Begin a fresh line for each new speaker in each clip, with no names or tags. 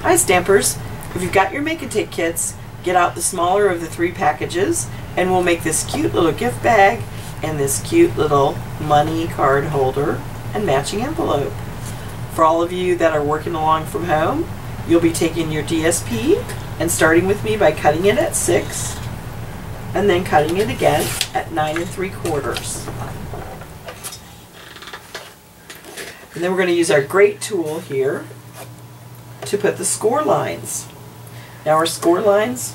Hi Stampers! If you've got your Make-and-Take kits, get out the smaller of the 3 packages and we'll make this cute little gift bag and this cute little money card holder and matching envelope. For all of you that are working along from home, you'll be taking your DSP and starting with me by cutting it at 6 and then cutting it again at 9 3/4. And then we're going to use our great tool here to put the score lines. Now our score lines,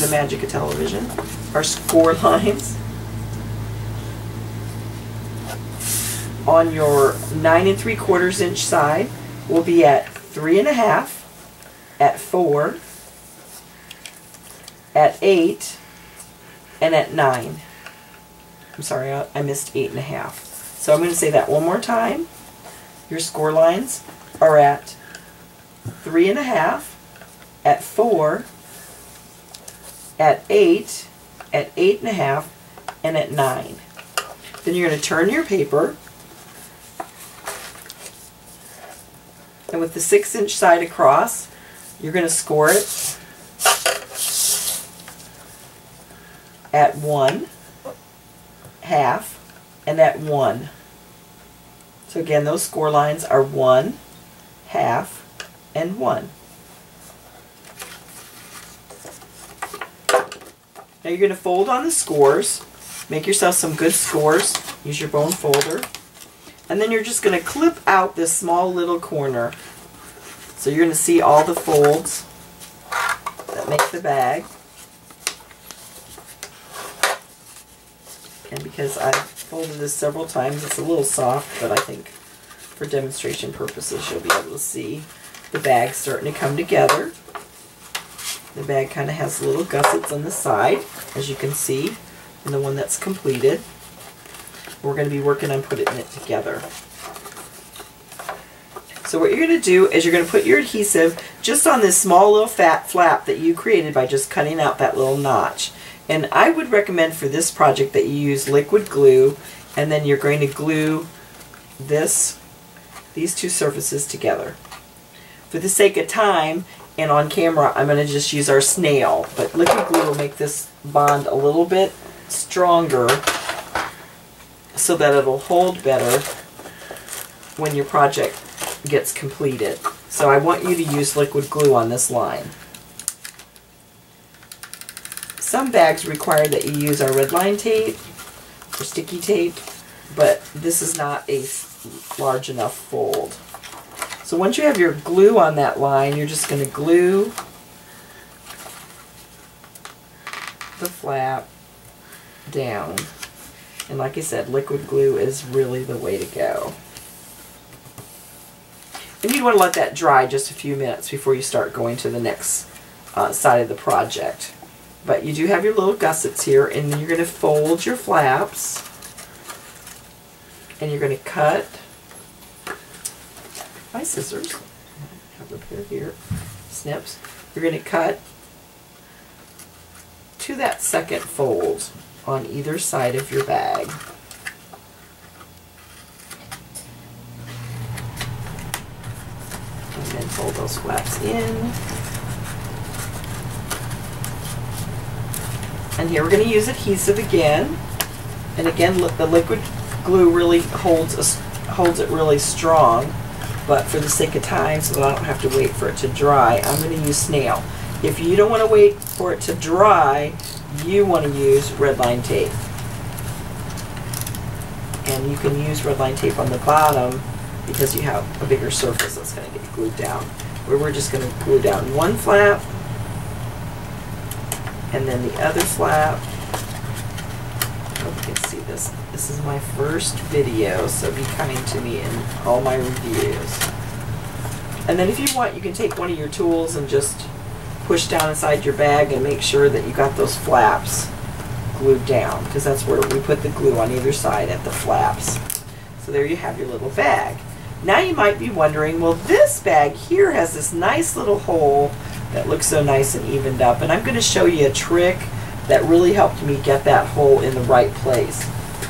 the magic of television, our score lines on your 9 3/4 inch side will be at 3.5, at 4, at 8, and at 9. I'm sorry, I missed 8.5. So I'm going to say that one more time. Your score lines are at 3.5, at 4, at 8, at 8.5, and at 9. Then you're going to turn your paper, and with the 6-inch side across, you're going to score it at 1/2 and at 1. So again, those score lines are 1/2 and 1. Now you're going to fold on the scores. Make yourself some good scores. Use your bone folder. And then you're just going to clip out this small little corner. So you're going to see all the folds that make the bag. And because I've folded this several times, it's a little soft, but I think for demonstration purposes you'll be able to see the bag starting to come together. The bag kind of has little gussets on the side, as you can see, in the one that's completed. We're going to be working on putting it together. So what you're going to do is you're going to put your adhesive just on this small little fat flap that you created by just cutting out that little notch. And I would recommend for this project that you use liquid glue, and then you're going to glue these 2 surfaces together. For the sake of time and on camera, I'm going to just use our snail, but liquid glue will make this bond a little bit stronger so that it'll hold better when your project gets completed. So I want you to use liquid glue on this line. Some bags require that you use our red line tape or sticky tape, but this is not a large enough fold. So once you have your glue on that line, you're just going to glue the flap down. And like I said, liquid glue is really the way to go. And you'd want to let that dry just a few minutes before you start going to the next side of the project. But you do have your little gussets here, and you're going to fold your flaps, and you're going to cut my scissors. I have a pair here, snips. You're going to cut to that second fold on either side of your bag. And then fold those flaps in. And here we're going to use adhesive again. And again, the liquid glue really holds it really strong. But for the sake of time, so that I don't have to wait for it to dry, I'm going to use snail. If you don't want to wait for it to dry, you want to use red line tape. And you can use red line tape on the bottom because you have a bigger surface that's going to get glued down. Where we're just going to glue down one flap, and then the other flap. I hope you can see this. This is my first video, so be kind to me in all my reviews. And then if you want, you can take one of your tools and just push down inside your bag and make sure that you got those flaps glued down, because that's where we put the glue on either side at the flaps. So there you have your little bag. Now you might be wondering, well, this bag here has this nice little hole that looks so nice and evened up, and I'm going to show you a trick that really helped me get that hole in the right place.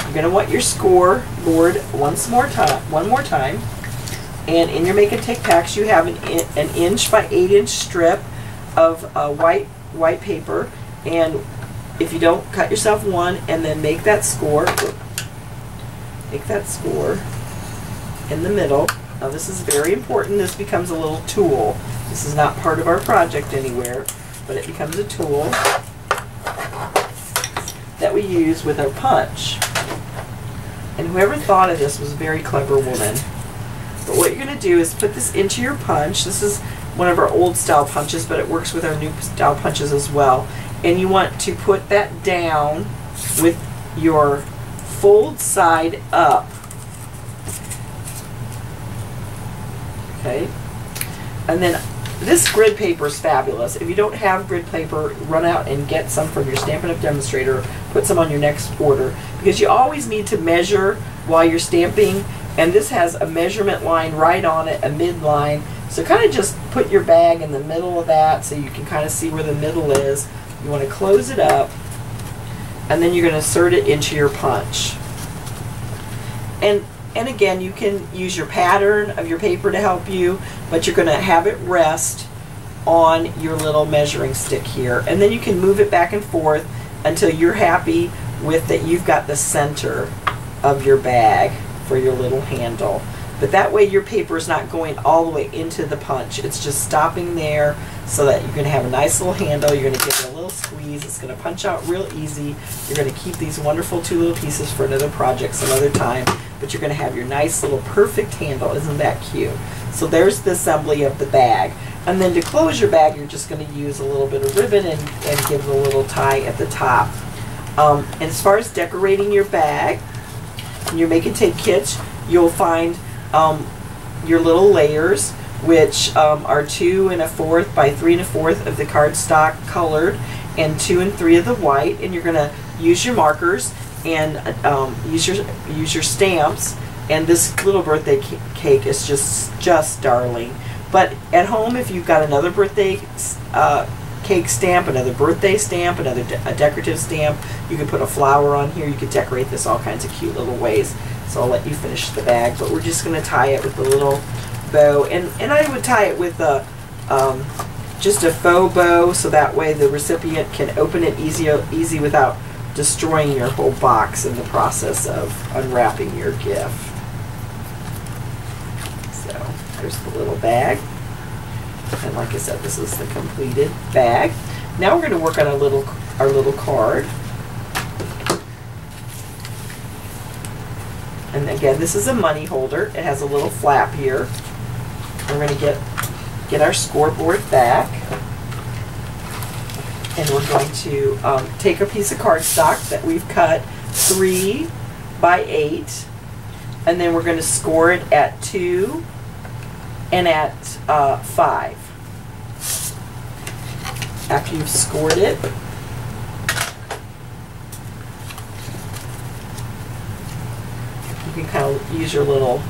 You're going to want your score board one more time, And in your Make and Take packs, you have an inch by 8-inch strip of white paper. And if you don't, cut yourself one and then make that score. Make that score in the middle. Now this is very important. This becomes a little tool. This is not part of our project anywhere, but it becomes a tool that we use with our punch. And whoever thought of this was a very clever woman. But what you're going to do is put this into your punch. This is one of our old style punches, but it works with our new style punches as well. And you want to put that down with your fold side up. Okay? And then this grid paper is fabulous. If you don't have grid paper, run out and get some from your Stampin' Up! Demonstrator. Put some on your next order, because you always need to measure while you're stamping, and this has a measurement line right on it, a midline. So kind of just put your bag in the middle of that so you can kind of see where the middle is. You want to close it up, and then you're going to insert it into your punch. And again, you can use your pattern of your paper to help you, but you're going to have it rest on your little measuring stick here. And then you can move it back and forth until you're happy with that you've got the center of your bag for your little handle. But that way your paper is not going all the way into the punch. It's just stopping there so that you're going to have a nice little handle. You're going to give it a little squeeze. It's going to punch out real easy. You're going to keep these wonderful 2 little pieces for another project some other time. But you're going to have your nice little perfect handle. Isn't that cute? So there's the assembly of the bag. And then to close your bag, you're just going to use a little bit of ribbon and give it a little tie at the top. And as far as decorating your bag, in your Make and Take kits, you'll find your little layers, which are 2 1/4 by 3 1/4 of the cardstock colored, and 2 3 of the white. And you're going to use your markers and use your stamps. And this little birthday cake is just darling. But at home, if you've got another birthday cake stamp, another birthday stamp, a decorative stamp, you can put a flower on here. You could decorate this all kinds of cute little ways. So I'll let you finish the bag, but we're just going to tie it with a little bow, and I would tie it with a just a faux bow, so that way the recipient can open it easy without destroying your whole box in the process of unwrapping your gift. So there's the little bag, and like I said, this is the completed bag. Now we're going to work on our little card. And again, this is a money holder. It has a little flap here. We're going to get our scoreboard back, and we're going to take a piece of cardstock that we've cut 3 by 8, and then we're going to score it at 2 and at 5. After you've scored it, you can kind of use your little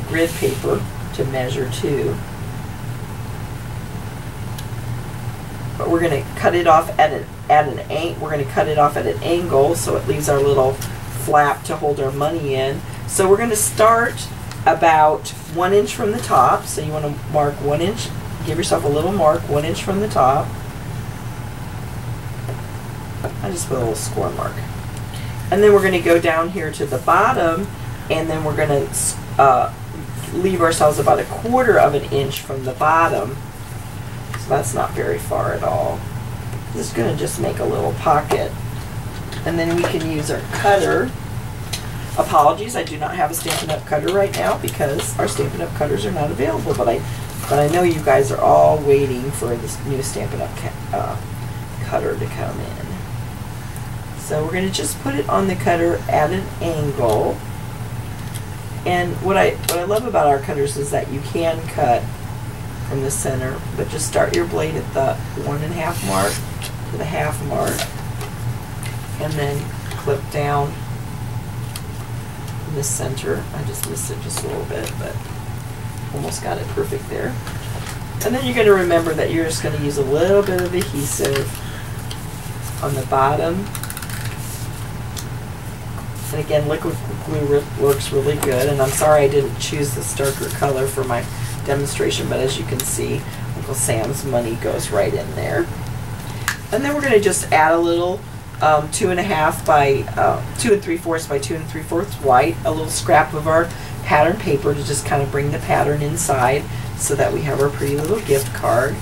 grid paper to measure too. But we're going to cut it off at an angle, so it leaves our little flap to hold our money in. So we're going to start about 1 inch from the top. So you want to mark 1 inch. Give yourself a little mark, 1 inch from the top. I just put a little score mark. And then we're going to go down here to the bottom, and then we're going to leave ourselves about 1/4 of an inch from the bottom. So that's not very far at all. I'm just going to just make a little pocket. And then we can use our cutter. Apologies, I do not have a Stampin' Up! Cutter right now because our Stampin' Up! Cutters are not available, but I know you guys are all waiting for this new Stampin' Up! Cutter to come in. So we're going to just put it on the cutter at an angle. And what I love about our cutters is that you can cut from the center, but just start your blade at the 1 1/2 mark to the 1/2 mark, and then clip down in the center. I just missed it just a little bit, but almost got it perfect there. And then you're going to remember that you're just going to use a little bit of adhesive on the bottom And again, liquid glue works really good. And I'm sorry I didn't choose this darker color for my demonstration, but as you can see, Uncle Sam's money goes right in there. And then we're going to just add a little 2.5 by 2 3/4 by 2 3/4 white, a little scrap of our pattern paper to just kind of bring the pattern inside so that we have our pretty little gift card.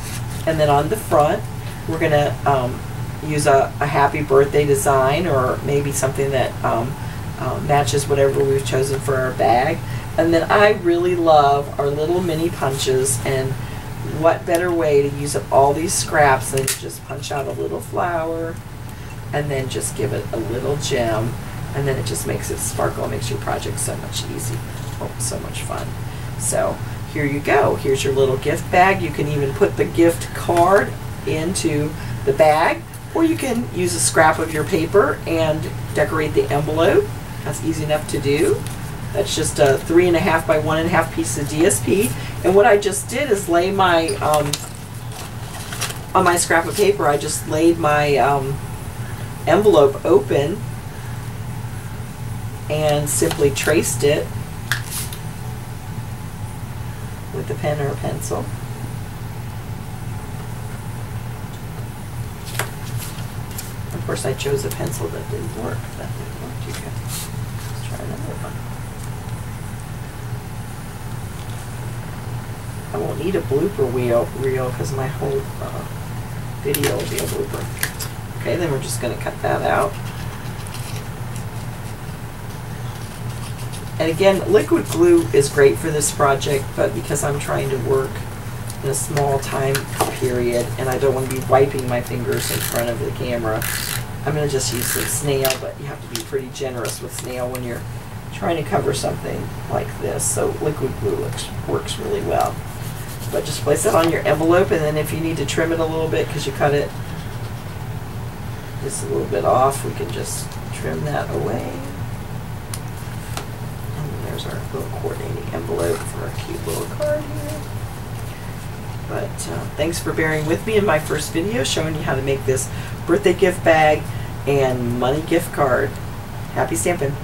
And then on the front, we're going to use a happy birthday design, or maybe something that matches whatever we've chosen for our bag. And then I really love our little mini punches, and what better way to use up all these scraps than to just punch out a little flower and then just give it a little gem, and then it just makes it sparkle and makes your project so much so much fun. So here you go. Here's your little gift bag. You can even put the gift card into the bag, or you can use a scrap of your paper and decorate the envelope. That's easy enough to do. That's just a 3.5 by 1.5 piece of DSP. And what I just did is lay my, on my scrap of paper, I just laid my envelope open and simply traced it with a pen or a pencil. Of course, I chose a pencil that didn't work. That didn't work too good. Let's try another one. I won't need a blooper reel because my whole video will be a blooper. Okay, then we're just going to cut that out. And again, liquid glue is great for this project, but because I'm trying to work in a small time period and I don't want to be wiping my fingers in front of the camera, I'm going to just use some snail, but you have to be pretty generous with snail when you're trying to cover something like this. So liquid glue works really well. But just place it on your envelope, and then if you need to trim it a little bit because you cut it just a little bit off, we can just trim that away. And then there's our little coordinating envelope for our cute little card here. But thanks for bearing with me in my first video showing you how to make this birthday gift bag and money gift card. Happy stamping!